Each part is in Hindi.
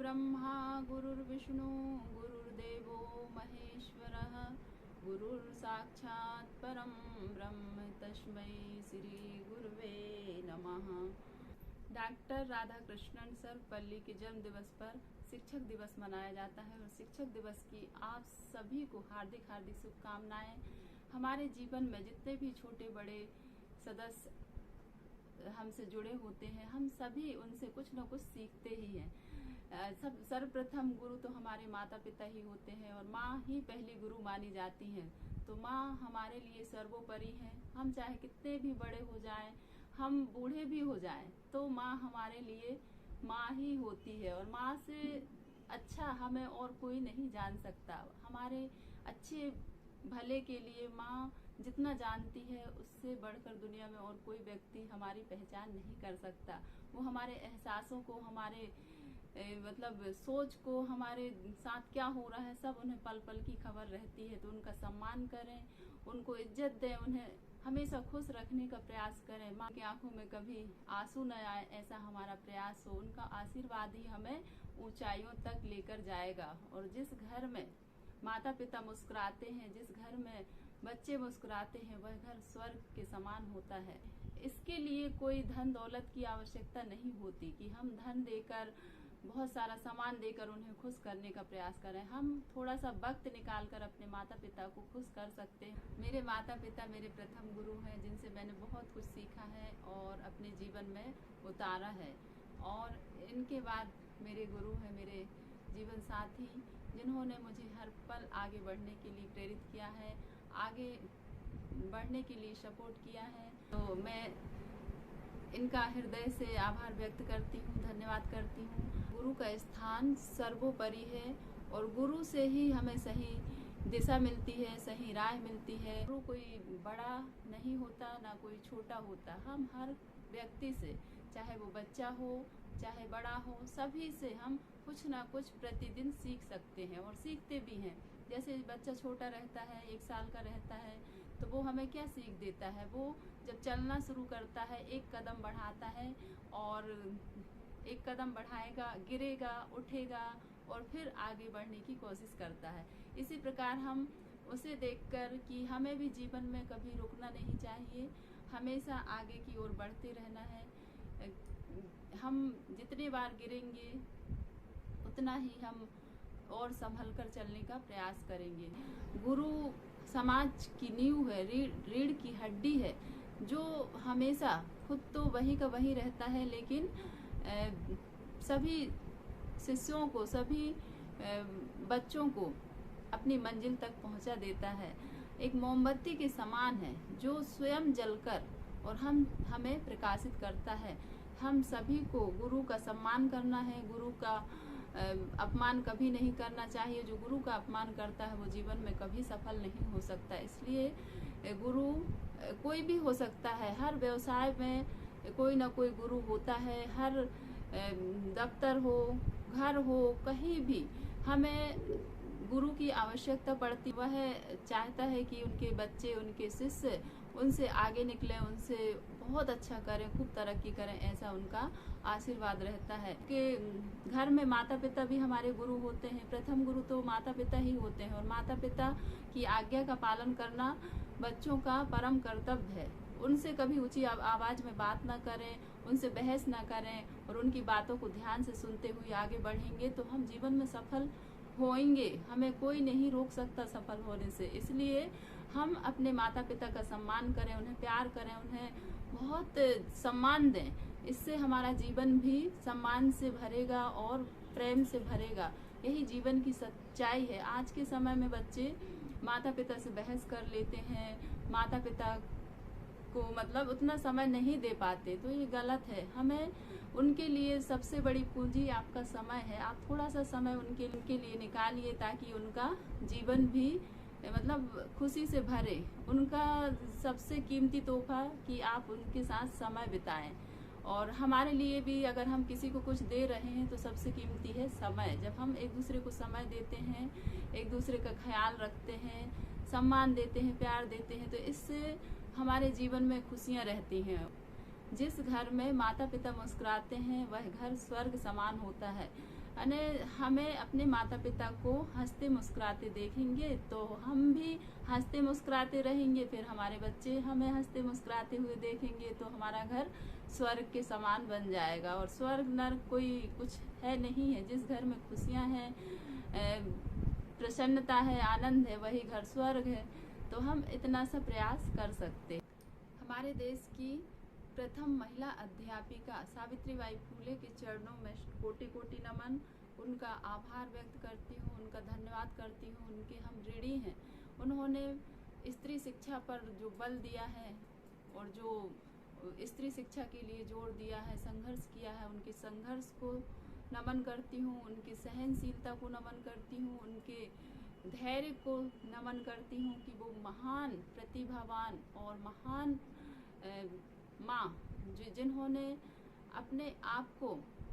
गुरुर्ब्रह्मा गुरुर्विष्णु गुरुर्देवो महेश्वरः गुरुर्साक्षात् परं ब्रह्म तस्मै श्री गुरुवे नमः। डॉक्टर राधाकृष्णन सर्वपल्ली के जन्म दिवस पर शिक्षक दिवस मनाया जाता है और शिक्षक दिवस की आप सभी को हार्दिक हार्दिक शुभकामनाएं। हमारे जीवन में जितने भी छोटे बड़े सदस्य हमसे जुड़े होते हैं, हम सभी उनसे कुछ न कुछ सीखते ही हैं। सर्वप्रथम गुरु तो हमारे माता पिता ही होते हैं और माँ ही पहली गुरु मानी जाती हैं। तो माँ हमारे लिए सर्वोपरि है। हम चाहे कितने भी बड़े हो जाएं, हम बूढ़े भी हो जाएं, तो माँ हमारे लिए माँ ही होती है और माँ से अच्छा हमें और कोई नहीं जान सकता। हमारे अच्छे भले के लिए माँ जितना जानती है उससे बढ़कर दुनिया में और कोई व्यक्ति हमारी पहचान नहीं कर सकता। वो हमारे एहसासों को, हमारे मतलब सोच को, हमारे साथ क्या हो रहा है सब उन्हें पल पल की खबर रहती है। तो उनका सम्मान करें, उनको इज्जत दें, उन्हें हमेशा खुश रखने का प्रयास करें। माँ की आंखों में कभी आंसू न आए ऐसा हमारा प्रयास हो। उनका आशीर्वाद ही हमें ऊंचाइयों तक लेकर जाएगा। और जिस घर में माता पिता मुस्कुराते हैं, जिस घर में बच्चे मुस्कुराते हैं, वह घर स्वर्ग के समान होता है। इसके लिए कोई धन दौलत की आवश्यकता नहीं होती कि हम धन देकर, बहुत सारा सामान देकर उन्हें खुश करने का प्रयास करें। हम थोड़ा सा वक्त निकालकर अपने माता पिता को खुश कर सकते हैं। मेरे माता पिता मेरे प्रथम गुरु हैं, जिनसे मैंने बहुत कुछ सीखा है और अपने जीवन में उतारा है। और इनके बाद मेरे गुरु हैं मेरे जीवन साथी, जिन्होंने मुझे हर पल आगे बढ़ने के लिए प्रेरित किया है, आगे बढ़ने के लिए सपोर्ट किया है। तो मैं इनका हृदय से आभार व्यक्त करती हूँ, धन्यवाद करती हूँ। गुरु का स्थान सर्वोपरि है और गुरु से ही हमें सही दिशा मिलती है, सही राह मिलती है। गुरु कोई बड़ा नहीं होता, ना कोई छोटा होता। हम हर व्यक्ति से, चाहे वो बच्चा हो चाहे बड़ा हो, सभी से हम कुछ ना कुछ प्रतिदिन सीख सकते हैं और सीखते भी हैं। जैसे बच्चा छोटा रहता है, 1 साल का रहता है, तो वो हमें क्या सीख देता है? वो जब चलना शुरू करता है, 1 कदम बढ़ाता है और 1 कदम बढ़ाएगा, गिरेगा, उठेगा और फिर आगे बढ़ने की कोशिश करता है। इसी प्रकार हम उसे देखकर कि हमें भी जीवन में कभी रुकना नहीं चाहिए, हमेशा आगे की ओर बढ़ते रहना है। हम जितने बार गिरेंगे उतना ही हम और संभल कर चलने का प्रयास करेंगे। गुरु समाज की नींव है, रीढ़ की हड्डी है, जो हमेशा खुद तो वही का वही रहता है, लेकिन सभी शिष्यों को, सभी बच्चों को अपनी मंजिल तक पहुंचा देता है। एक मोमबत्ती के समान है जो स्वयं जलकर और हमें प्रकाशित करता है। हम सभी को गुरु का सम्मान करना है, गुरु का अपमान कभी नहीं करना चाहिए। जो गुरु का अपमान करता है वो जीवन में कभी सफल नहीं हो सकता। इसलिए गुरु कोई भी हो सकता है। हर व्यवसाय में कोई ना कोई गुरु होता है। हर दफ्तर हो, घर हो, कहीं भी हमें गुरु की आवश्यकता पड़ती। वह चाहता है कि उनके बच्चे, उनके शिष्य उनसे आगे निकले, उनसे बहुत अच्छा करें, खूब तरक्की करें, ऐसा उनका आशीर्वाद रहता है। कि घर में माता पिता भी हमारे गुरु होते हैं। प्रथम गुरु तो माता पिता ही होते हैं और माता पिता की आज्ञा का पालन करना बच्चों का परम कर्तव्य है। उनसे कभी ऊंची आवाज में बात ना करें, उनसे बहस ना करें और उनकी बातों को ध्यान से सुनते हुए आगे बढ़ेंगे तो हम जीवन में सफल होंगे। हमें कोई नहीं रोक सकता सफल होने से। इसलिए हम अपने माता पिता का सम्मान करें, उन्हें प्यार करें, उन्हें बहुत सम्मान दें। इससे हमारा जीवन भी सम्मान से भरेगा और प्रेम से भरेगा। यही जीवन की सच्चाई है। आज के समय में बच्चे माता पिता से बहस कर लेते हैं, माता पिता को मतलब उतना समय नहीं दे पाते, तो ये गलत है। हमें उनके लिए सबसे बड़ी पूंजी आपका समय है। आप थोड़ा सा समय उनके लिए निकालिए ताकि उनका जीवन भी मतलब खुशी से भरे। उनका सबसे कीमती तोहफा कि आप उनके साथ समय बिताएं। और हमारे लिए भी अगर हम किसी को कुछ दे रहे हैं तो सबसे कीमती है समय। जब हम एक दूसरे को समय देते हैं, एक दूसरे का ख्याल रखते हैं, सम्मान देते हैं, प्यार देते हैं, तो इससे हमारे जीवन में खुशियां रहती हैं। जिस घर में माता पिता मुस्कुराते हैं वह घर स्वर्ग समान होता है। अने हमें अपने माता पिता को हंसते मुस्कुराते देखेंगे तो हम भी हंसते मुस्कुराते रहेंगे, फिर हमारे बच्चे हमें हंसते मुस्कुराते हुए देखेंगे तो हमारा घर स्वर्ग के समान बन जाएगा। और स्वर्ग नर्क कोई कुछ है नहीं है। जिस घर में खुशियां हैं, प्रसन्नता है, आनंद है, वही घर स्वर्ग है। तो हम इतना सा प्रयास कर सकते। हमारे देश की प्रथम महिला अध्यापिका सावित्रीबाई फूले के चरणों में कोटि कोटि नमन। उनका आभार व्यक्त करती हूँ, उनका धन्यवाद करती हूँ, उनके हम ऋणी हैं। उन्होंने स्त्री शिक्षा पर जो बल दिया है और जो स्त्री शिक्षा के लिए जोर दिया है, संघर्ष किया है, उनके संघर्ष को नमन करती हूँ, उनकी सहनशीलता को नमन करती हूँ, उनके धैर्य को नमन करती हूँ कि वो महान प्रतिभावान और महान माँ जिन्होंने अपने आप को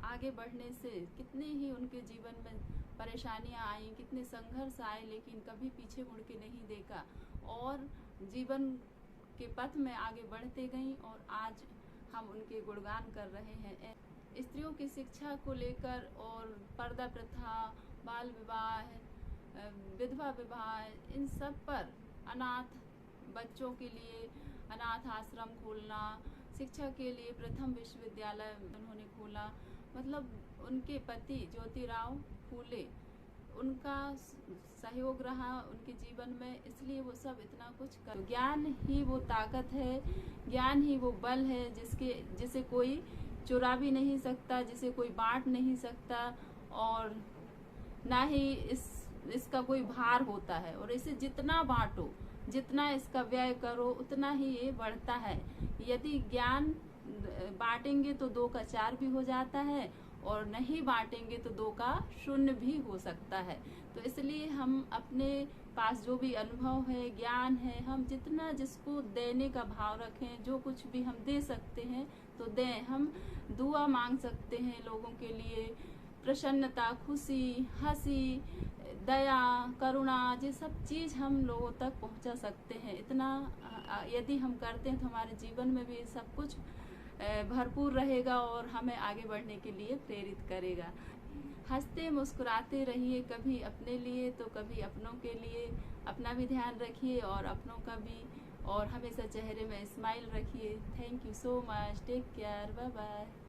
आगे बढ़ने से कितने ही उनके जीवन में परेशानियाँ आई, कितने संघर्ष आए, लेकिन कभी पीछे मुड़ के नहीं देखा और जीवन के पथ में आगे बढ़ते गईं और आज हम उनके गुणगान कर रहे हैं। स्त्रियों की शिक्षा को लेकर और पर्दा प्रथा, बाल विवाह, विधवा विवाह, इन सब पर अनाथ बच्चों के लिए अनाथ आश्रम खोलना, शिक्षा के लिए प्रथम विश्वविद्यालय उन्होंने खोला। मतलब उनके पति ज्योतिराव फूले, उनका सहयोग रहा उनके जीवन में, इसलिए वो सब इतना कुछ कर। ज्ञान ही वो ताकत है, ज्ञान ही वो बल है जिसे कोई चुरा भी नहीं सकता, जिसे कोई बांट नहीं सकता और ना ही इसका कोई भार होता है। और इसे जितना बांटो, जितना इसका व्यय करो, उतना ही ये बढ़ता है। यदि ज्ञान बांटेंगे तो 2 का 4 भी हो जाता है और नहीं बांटेंगे तो 2 का 0 भी हो सकता है। तो इसलिए हम अपने पास जो भी अनुभव है, ज्ञान है, हम जितना जिसको देने का भाव रखें, जो कुछ भी हम दे सकते हैं तो दें। हम दुआ मांग सकते हैं लोगों के लिए, प्रसन्नता, खुशी, हंसी, दया, करुणा, ये सब चीज़ हम लोगों तक पहुंचा सकते हैं। इतना यदि हम करते हैं तो हमारे जीवन में भी सब कुछ भरपूर रहेगा और हमें आगे बढ़ने के लिए प्रेरित करेगा। हंसते मुस्कुराते रहिए, कभी अपने लिए तो कभी अपनों के लिए। अपना भी ध्यान रखिए और अपनों का भी, और हमेशा चेहरे में स्माइल रखिए। Thank you so much, take care, bye bye.